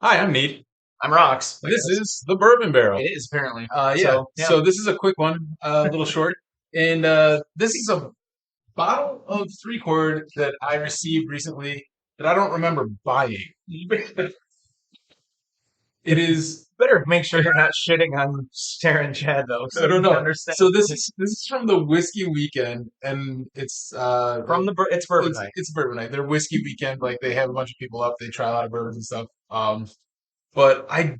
Hi, I'm Neat. I'm Rocks, I This guess. is the Bourbon Barrel. It is apparently. Yeah. Yeah. So this is a quick one, a little short, and this is a bottle of three chord that I received recently that I don't remember buying. It is. Better make sure you're not shitting on Sarah and Chad though, I so don't you can know. understand. So this is from the Whiskey Weekend, and It's bourbon night. it's Bourbon Night. Their Whiskey Weekend, like they have a bunch of people up, they try a lot of bourbons and stuff. But I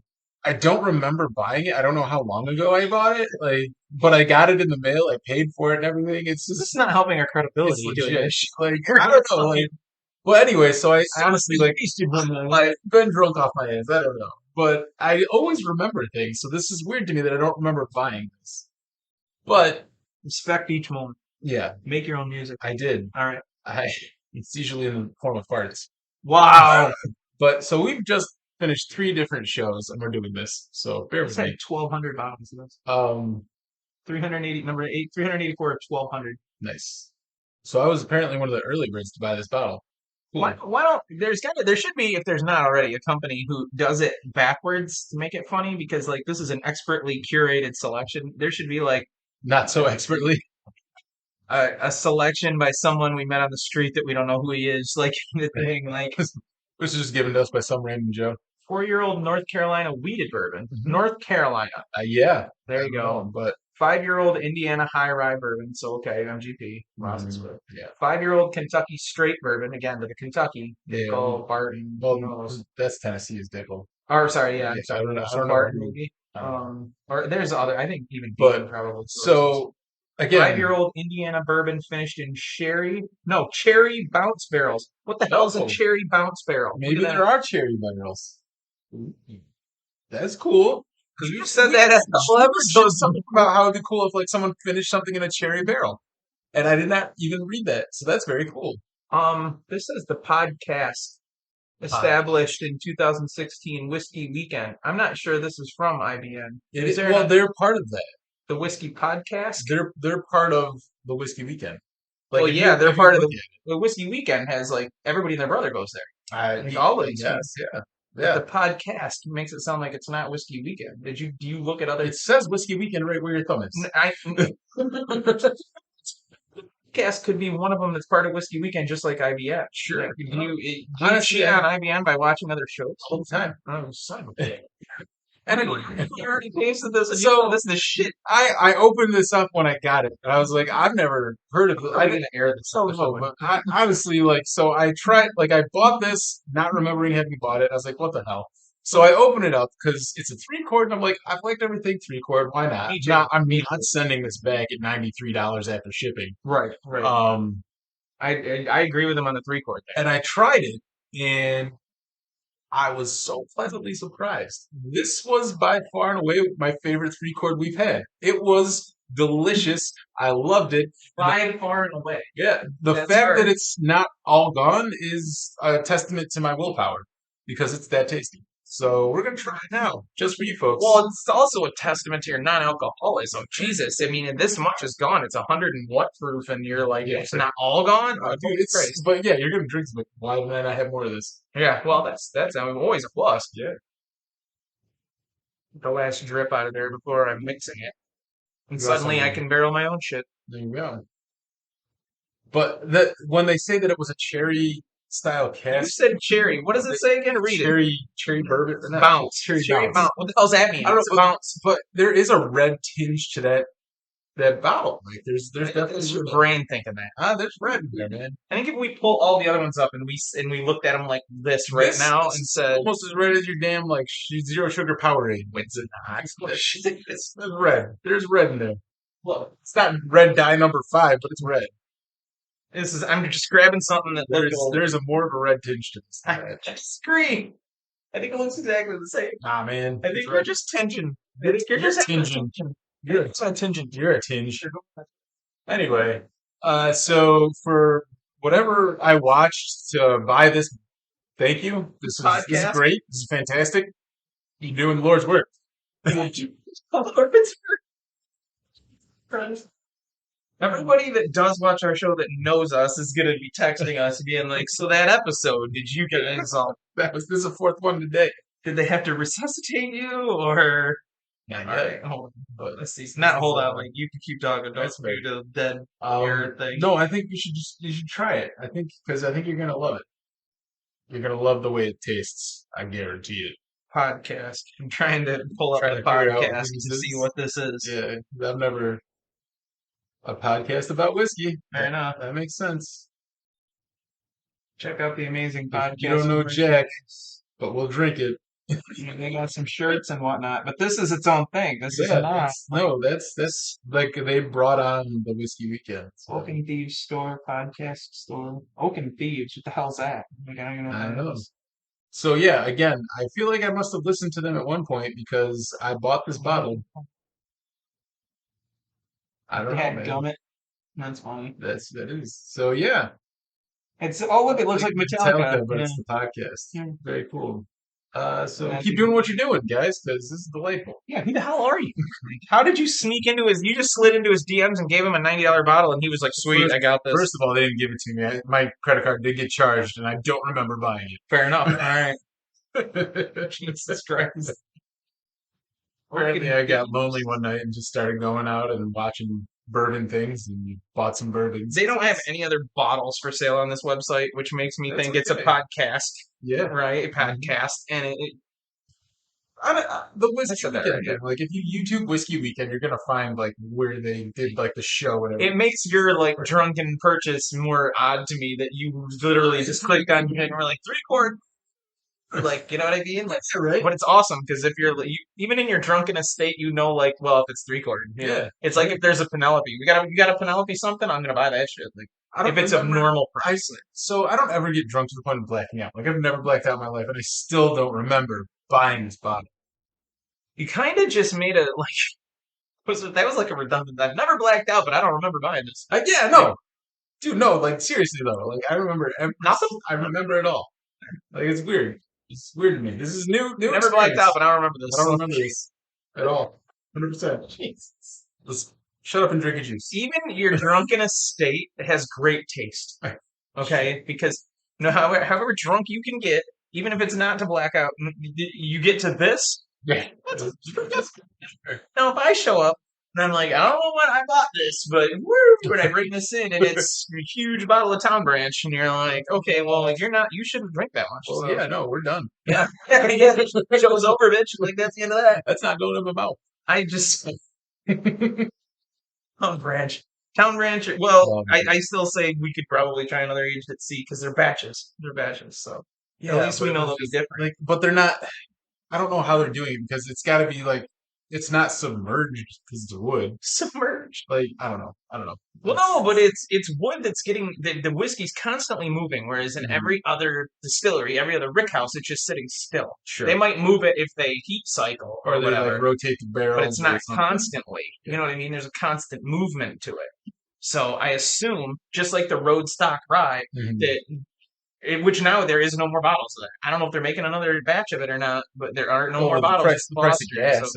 don't remember buying it. I don't know how long ago I bought it. But I got it in the mail. I paid for it and everything. This is not helping our It's credibility doing legit. this. Like I don't know. Well, anyway, so I honestly Wasted one night. I've been drunk off my hands. I don't know, but I always remember things. So this is weird to me that I don't remember buying this. But Respect each moment. yeah, Make your own music. I did. All right. I It's usually in the form of farts. Wow. But so we've just finished three different shows and we're doing this. So bear It's with had me. 1,200 bottles of this. 380, number 8, 384 of 1,200. Nice. So I was apparently one of the early birds to buy this bottle. Why, Cool. why don't there should be, if there's not already, a company who does it backwards to make it funny, because like this is an expertly curated selection. There should be like Not so expertly. a selection by someone we met on the street that we don't know who he is, like the thing, like This is just given to us by some random Joe. 4-year-old North Carolina wheated bourbon. Hmm. North Carolina. Yeah. There I you don't know, go. but 5-year-old Indiana high rye bourbon. So okay, MGP. Process bourbon. yeah. 5-year-old Kentucky straight bourbon. Again, to the Kentucky. Yeah. Dickel, Barton, Well, who knows? that's Tennessee's Dickel. Or sorry, yeah, Yeah, I'm I sorry. don't know. I So don't know Barton who. maybe. I don't know. Or there's other. I think even Dean But probably sources. so again, 5-year-old Indiana bourbon finished in cherry bounce barrels. What the hell is a oh, cherry bounce barrel? Look maybe at there that. are cherry barrels. That's cool. Because You said that a couple we were just episodes talking ago. about how it'd be cool if like someone finished something in a cherry barrel, and I did not even read that, so that's very cool. This is the podcast Pod. established in 2016 Whiskey Weekend. I'm not sure this is from IBN. Is there Well, they're part of that. the Whiskey Podcast? They're part of the Whiskey Weekend. Well, Like yeah, they're if you part of look the Whiskey Weekend has like everybody and their brother goes there. at it, Like all of these yes, things. yeah, But the yeah. podcast makes it sound like it's not Whiskey Weekend. Do you look at other It says Whiskey Weekend right where your thumb is. I podcast could be one of them that's part of Whiskey Weekend, just like IBN. Sure. Like, do you Honestly, cheat on IBN by watching other shows? all the time. Oh, son of a bitch. Anyway, You already tasted this, and you so know this is shit. I opened this up when I got it, and I was like, I've never heard of it. Are I we didn't gonna air this know, episode? but I honestly like. So I tried, like, I bought this, not remembering having bought it. I was like, what the hell? So I open it up because it's a three chord, and I'm like, I've liked everything three chord. Why not? Me too. I'm Me not too. sending this back at $93 after shipping. Right, right. Um, I agree with him on the 3 chord thing. and I tried it, and I was so pleasantly surprised. This was by far and away my favorite three chord we've had. It was delicious. I loved it. By far and away. Yeah, the That's fact hard. that it's not all gone is a testament to my willpower because it's that tasty. So we're gonna try it now, just for you folks. Well, it's also a testament to your non-alcoholism. Jesus, I mean, this much is gone. It's 100 and what proof, and you're like, Yeah. it's not all gone. Oh, Dude, holy Christ. but yeah, you're gonna drink some. Why didn't I have more of this? Yeah, well, that's I mean, always a plus. Yeah, The last drip out of there before I'm mixing it, and you got suddenly I something. can barrel my own shit. There you go. But that when they say that it was a cherry style You cask, said cherry. What does it say again? Read it. cherry bourbon, or not, Bounce. cherry Cherry bounce. bounce. What the hell's that mean? I don't It's a know, bounce. but there is a red tinge to that bottle. Like there's It's your definitely brain thinking that. there's red in there, man. I think if we pull all the other ones up and we looked at them like this right This now is and said, almost as red as your damn like zero sugar Powerade. "It's not." It's red. There's red in there. Look, It's not red dye number 5, but it's red. I'm just grabbing something that looks. There's a more of a red tinge to this. I disagree. I think it looks exactly the same. Nah, man. I think you're just tinging. You're just tinging. tinging. It's not tinging. You're a tinge. Anyway, so for whatever I watched to buy this, thank you. This is Podcast. great. This is fantastic. You're doing the Lord's work. Friends. Everybody that does watch our show that knows us is gonna be texting us, being like, "So that episode, did you get it?" This is the fourth one today. Did they have to resuscitate you or? Not All yet, right, hold on. but Let's see. this Not is hold on. Like you can keep talking. Don't that's fair. do the dead air thing. No, I think you should try it. I think because I think you're gonna love it. You're gonna love the way it tastes. I guarantee it. Podcast. I'm trying to pull up Trying the to figure out what podcast this to see is. what this is. Yeah, I've never a podcast about whiskey. I know. That makes sense. Check out the amazing If you don't podcast know Jack, merchandise. but we'll drink it. They got some shirts and whatnot, but this is its own thing. This is Yeah, not like that's like they brought on the whiskey weekend. So Oaken Thieves store, podcast store. Oaken Thieves, what the hell's that? Like, I don't even know what I don't that know. is. So yeah, again, I feel like I must have listened to them at one point because I bought this bottle. I don't know, Dad man. gummit. That's funny. That is. So yeah, It's oh look, it looks like like Metallica. Metallica, but Yeah. it's the podcast. Yeah. Very cool. And So that's keep doing what you're doing, guys, because this is delightful. yeah, who the hell are you? Like, how did you sneak into his? You just slid into his DMs and gave him a $90 bottle, and he was like, "Sweet, First, I got first this." of all, they didn't give it to me. My credit card did get charged, and I don't remember buying Fair enough. All right. it. Jesus Christ. Apparently, Oaken I got lonely Thieves. one night and just started going out and watching bourbon things and bought some bourbons. They don't have any other bottles for sale on this website, which makes me That's think it's a okay. podcast, Yeah. right? A Mhm. podcast, and The I whiskey said that weekend right. thing. Like if you YouTube whiskey weekend, you're gonna find like where they did like the show and It everything. makes your like drunken purchase more odd to me that you literally just clicked on it and were like 3 quart. Like, you know what I mean? Like, Right? but it's awesome because if even in your drunken state, you know, like, well, if it's 3 quart, you know, Yeah. it's like if there's a Penelope, you got a Penelope something, I'm gonna buy that shit. Like, I don't if it's a remember. normal price, So I don't ever get drunk to the point of blacking out. Like I've never blacked out in my life, and I still don't remember buying this bottle. you kind of just made a like that was like a redundant. I've never blacked out, but I don't remember buying this. Yeah, no, dude, no. Like seriously though, like I remember Nothing. I remember it all. Like it's weird. It's weird to me. This is new Never blacked out, experience. but I don't remember I this. don't remember this at all. 100%. Jesus. Let's shut up and drink a juice. Even your drunkenest state has great taste. Okay, because no, however drunk you can get, even if it's not to blackout, you get to this. Yeah. Now, if I show up and I'm like, I don't know what I bought this, but woo, and I bring this in and it's a huge bottle of Town Branch, and you're like, okay, well, like you're not, you shouldn't drink that much. Well, So, yeah, no, we're done. yeah, yeah, show's over, bitch. Like that's the end of that. That's not going in my mouth. I just Town Branch. Town Branch. Well, Um, I still say we could probably try another aged at sea because they're batches. They're batches. So at least we but know it's they'll be just, different. like, but they're not. I don't know how they're doing it because it's got to be like it's not submerged because it's wood. Submerged. Like I don't know. I don't know. Well, no, but it's wood that's getting the whiskey's constantly moving, whereas in Mhm. every other distillery, every other rick house, it's just sitting still. Sure. They might move it if they heat cycle Or or they like whatever, rotate the but it's barrels or not something. constantly. You know what I mean? There's a constant movement to it. So I assume, just like the road stock rye, Mhm. that which now there is no more bottles of that. I don't know if they're making another batch of it or not, but there are no more Well, bottles of the price of Foster's gas.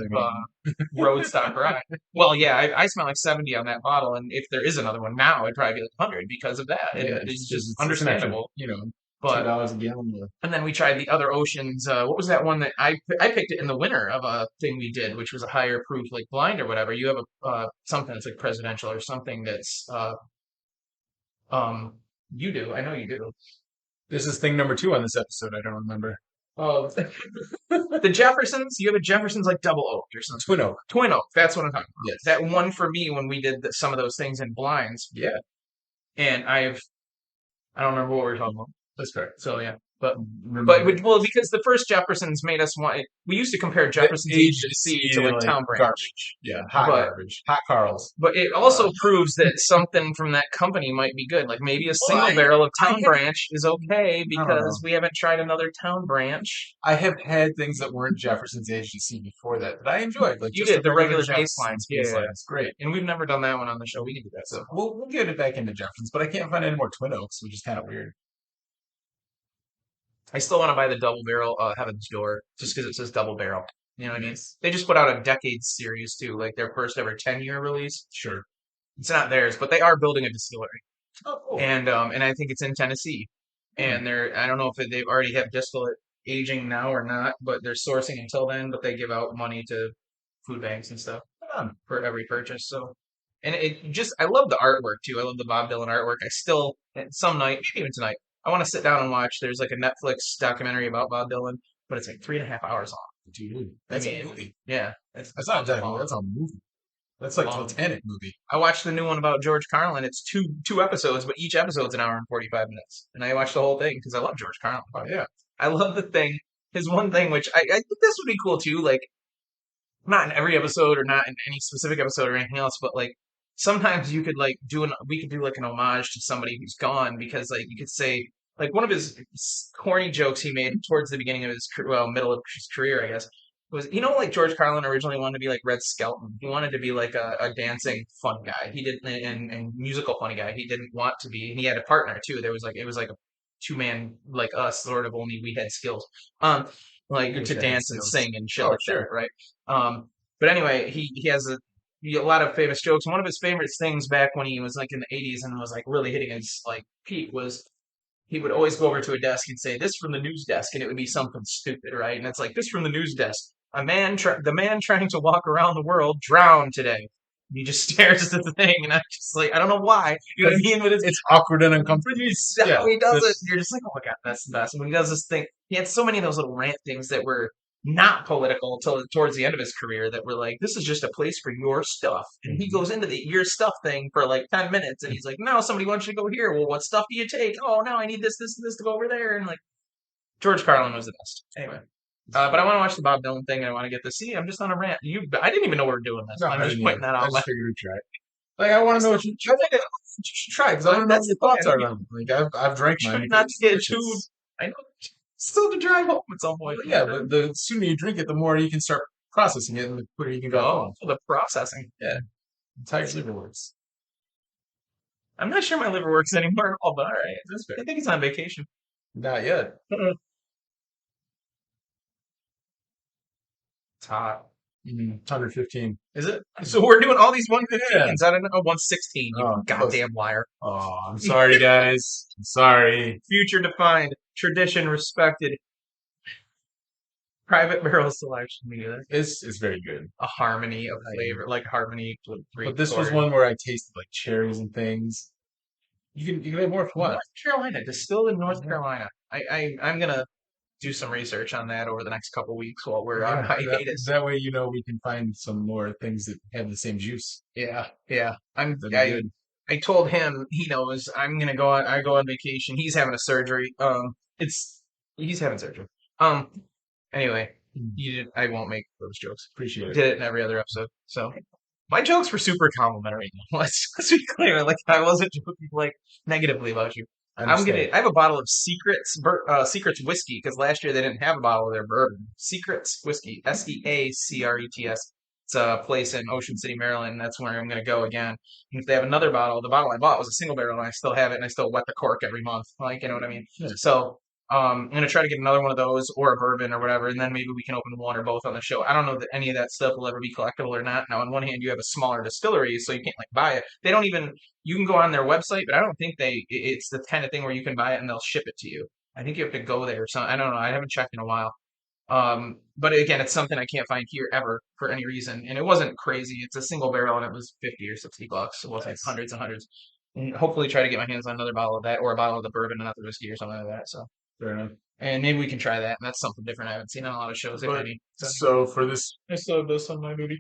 of road stock rye. Well, yeah, I smell like 70 on that bottle, and if there is another one now, it'd probably be like 100 because of that. And Yeah, it's just just it's an extra, understandable. But $2 a gallon. and then we tried the other oceans. What was that one that I picked it in the winter of a thing we did, which was a higher proof, like blind or whatever. You have a something that's like presidential or something that's you do. I know you do. This is thing number 2 on this episode. I don't remember. Oh, the Jeffersons. You have a Jeffersons like double oak or something. Twin Oak. Twin oak. That's what I'm talking about. Yes. That one for me when we did some of those things in blinds. Yeah, And I don't remember what we were talking about. that's correct. So yeah, but Remember. well, because the first Jeffersons made us want. We used to compare Jeffersons AGC to like Town Branch. Garbage. Yeah, hot But- garbage. Hot Carls. But it also proves that something from that company might be good. Like maybe a single barrel of Town Branch is okay because we haven't tried another Town Branch. I have had things that weren't Jefferson's AGC before that I enjoyed. Like You just did, the regular Jefferson's baselines. Yeah, yeah, yeah. It's great. And we've never done that one on the show. We can do that. So we'll get it back into Jefferson's, but I can't find any more Twin Oaks, which is kind of weird. I still want to buy the double barrel Heaven's Door just because it says double barrel. You know what I mean? Yes. They just put out a decade series too, like their first ever 10-year release. Sure. It's not theirs, but they are building a distillery, Oh, cool. and I think it's in Tennessee. And I don't know if they've already have distillate aging now or not, but they're sourcing until then. But they give out money to food banks and stuff for every purchase. So, and it just I love the artwork too. I love the Bob Dylan artwork. I still some night, even tonight, I want to sit down and watch. There's like a Netflix documentary about Bob Dylan, but it's like 3.5 hours long. Dude, I that's a mean, movie. yeah, That's not exactly. long. That's a movie. That's like Long. Titanic movie. I watched the new one about George Carlin. It's two episodes, but each episode's an hour and 45 minutes. And I watched the whole thing because I love George Carlin. Oh yeah. I love the thing. His one thing, which I think this would be cool too. Like not in every episode or not in any specific episode or anything else, but like sometimes you could like we could do like an homage to somebody who's gone because like you could say like one of his corny jokes he made towards the beginning of his middle of his career, I guess, was like George Carlin originally wanted to be like Red Skelton. He wanted to be like a dancing fun guy. He didn't and musical funny guy. He didn't want to be, and he had a partner too. There was like it was like a two-man like us, sort of, only we had skills. Like Wish to I had dance and skills. sing and shit Oh like that, sure. right? But anyway, he has a lot of famous jokes. One of his favorite things back when he was like in the 80s and was like really hitting his like peak was he would always go over to a desk and say, "This from the news desk," and it would be something stupid, right? And it's like, "This from the news desk. The man trying to walk around the world drowned today." And he just stares at the thing, and I'm just like, I don't know why. You know what I mean? But It's awkward and uncomfortable. it's Yeah. how he does it. That's, You're just like, oh my god, that's the best. And when he does this thing, he had so many of those little rant things that were not political till towards the end of his career that were like, this is just a place for your stuff. And he goes into the your stuff thing for like 10 minutes and he's like, no, somebody wants you to go here. Well, what stuff do you take? Oh, no, I need this, this, and this to go over there. And like, George Carlin was the best. Anyway. But I want to watch the Bob Dylan thing and I want to get to see. I'm just on a rant. I didn't even know we were doing this. no, I'm I just didn't pointing either. that I out. just figured we'd try it. Like I want to know what you should try because I want to know what That's your the thoughts thing. are on it. Like I've drank Try mine. not It's to get too. delicious. I know. Still to drive home at some point. Yeah, but the sooner you drink it, the more you can start processing it, and the quicker you can go Oh, home. the processing. Yeah, it's how your liver works. I'm not sure my liver works anymore at all, but all right. That's I fair. think it's on vacation. Not yet. It's hot. 115. Is it? So we're doing all these Yeah. 115s. I don't know. 116, you Oh, close. goddamn liar. Oh, I'm sorry, guys. I'm sorry. Future defined, tradition respected, private barrel selection. Media. It's very good. A harmony of flavor, like harmony with Greek But this was chord. one where I tasted like cherries and things. You can have more if you want. North Carolina, distilled in North Yeah. Carolina. I'm gonna do some research on that over the next couple weeks while we're on Yeah, hiatus. that way we can find some more things that have the same juice. Yeah, yeah. That'd be good. I told him he knows I'm gonna go on. I go on vacation. He's having a surgery. It's he's having surgery. Um. Anyway, I won't make those jokes. Appreciate Did it. it in every other episode. So my jokes were super complimentary. Let's be clear. Like I wasn't joking like negatively about you. I understand. I have a bottle of Secrets whiskey because last year they didn't have a bottle of their bourbon. Secrets whiskey, Seacrets. It's a place in Ocean City, Maryland. That's where I'm going to go again. And if they have another bottle, the bottle I bought was a single barrel, and I still have it, and I still wet the cork every month. Like, you know what I mean? Yeah. So, I'm going to try to get another one of those or a bourbon or whatever, and then maybe we can open one or both on the show. I don't know that any of that stuff will ever be collectible or not. Now, on one hand, you have a smaller distillery, so you can't like buy it. They don't even. You can go on their website, but I don't think it's the kind of thing where you can buy it and they'll ship it to you. I think you have to go there or something. I don't know. I haven't checked in a while. But again, it's something I can't find here ever for any reason. And it wasn't crazy. It's a single barrel and it was 50 or 60 bucks. It wasn't Nice. hundreds and hundreds. And hopefully try to get my hands on another bottle of that or a bottle of the bourbon and not the whiskey or something like that. So, Fair enough. and maybe we can try that. And that's something different I haven't seen on a lot of shows, if But any. so for this, I still have this on my movie.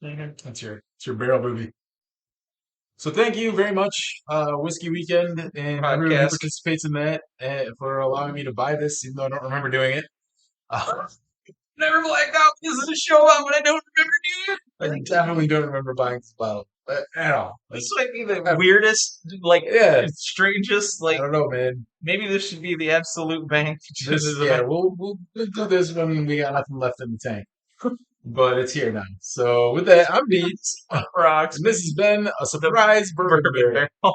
it's your barrel movie. So thank you very much, Whiskey Weekend, and everyone who Podcast. participates in that, for allowing me to buy this, even though I don't remember doing it. Never blacked out. This is a show about what I don't remember doing. I definitely don't remember buying this bottle at all. This might be the weirdest, like, Yeah. strangest, I like, don't know, man. maybe this should be the absolute bank. We'll do this when we got nothing left in the tank. But it's here now. So with that, I'm Beats, Rocks. and this has been a surprise bourbon Bourbon barrel. barrel.